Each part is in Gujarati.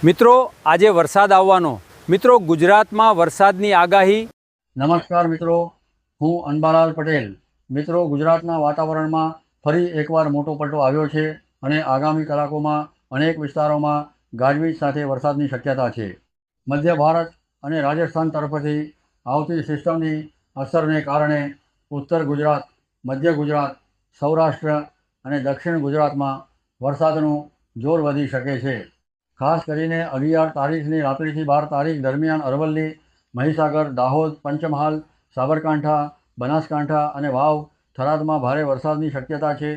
મિત્રો આજે વરસાદ આવવાનો મિત્રો ગુજરાતમાં વરસાદની આગાહી। નમસ્કાર મિત્રો, હું અનબાલાલ પટેલ। મિત્રો, ગુજરાતના વાતાવરણમાં ફરી એકવાર મોટો પલટો આવ્યો છે અને આગામી કલાકોમાં અનેક વિસ્તારોમાં ગાજવીજ સાથે વરસાદની શક્યતા છે। મધ્ય ભારત અને રાજસ્થાન તરફથી આવતી સિસ્ટમની અસરને કારણે ઉત્તર ગુજરાત, મધ્ય ગુજરાત, સૌરાષ્ટ્ર અને દક્ષિણ ગુજરાતમાં વરસાદનું જોર વધી શકે છે। ખાસ કરીને 11 તારીખની રાત્રિથી 12 તારીખ દરમિયાન અરવલ્લી, મહીસાગર, દાહોદ, પંચમહાલ, સાબરકાંઠા, બનાસકાંઠા અને વાવ, થરાદમાં ભારે વરસાદની શક્યતા છે।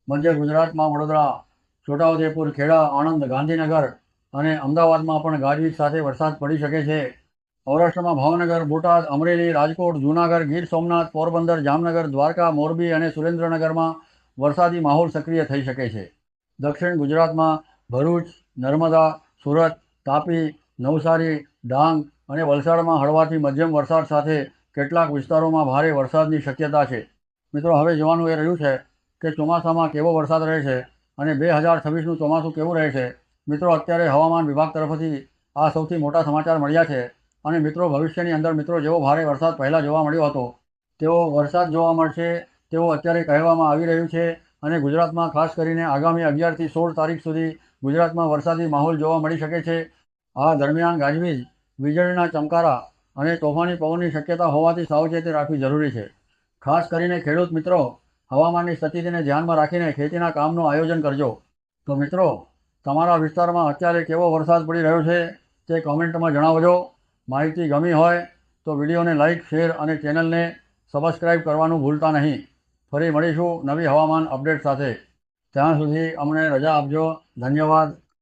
મધ્ય ગુજરાતમાં વડોદરા, છોટાઉદેપુર, ખેડા, આણંદ, ગાંધીનગર અને અમદાવાદમાં પણ ગાજવીજ સાથે વરસાદ પડી શકે છે। સૌરાષ્ટ્રમાં ભાવનગર, બોટાદ, અમરેલી, રાજકોટ, જૂનાગઢ, ગીર સોમનાથ, પોરબંદર, જામનગર, દ્વારકા, મોરબી અને સુરેન્દ્રનગરમાં વરસાદી માહોલ સક્રિય થઈ શકે છે। દક્ષિણ ગુજરાતમાં ભરૂચ, નર્મદા, સુરત, તાપી, નવસારી, ડાંગ અને વલસાડમાં હળવાથી મધ્યમ વરસાદ સાથે કેટલાક વિસ્તારોમાં ભારે વરસાદની શક્યતા છે। મિત્રો, હવે જોવાનું એ રહ્યું છે કે ચોમાસામાં કેવો વરસાદ રહેશે અને 2026નું ચોમાસું કેવું રહેશે। મિત્રો, અત્યારે હવામાન વિભાગ તરફથી આ સૌથી મોટા સમાચાર મળ્યા છે અને મિત્રો, ભવિષ્યની અંદર મિત્રો જેવો ભારે વરસાદ પહેલાં જોવા મળ્યો હતો તેવો વરસાદ જોવા મળશે તેવું અત્યારે કહેવામાં આવી રહ્યું છે। અને ગુજરાતમાં ખાસ કરીને આગામી 11થી 16 તારીખ સુધી ગુજરાતમાં વરસાદી માહોલ જોવા મળી શકે છે। આ દરમિયાન ગાજવીજ, વીજળીના ચમકારા અને તોફાની પવનની શક્યતા હોવાથી સાવચેતી રાખવી જરૂરી છે। ખાસ કરીને ખેડૂત મિત્રો, હવામાનની સ્થિતિને ધ્યાનમાં રાખીને ખેતીના કામનું આયોજન કરજો। તો મિત્રો, તમારા વિસ્તારમાં અત્યારે કેવો વરસાદ પડી રહ્યો છે તે કોમેન્ટમાં જણાવજો। માહિતી ગમી હોય તો વિડીયોને લાઇક, શેર અને ચેનલને સબસ્ક્રાઈબ કરવાનું ભૂલતા નહીં। ફરી મળીશું નવી હવામાન અપડેટ સાથે। ત્યાં સુધી અમને રજા આપજો। ધન્યવાદ।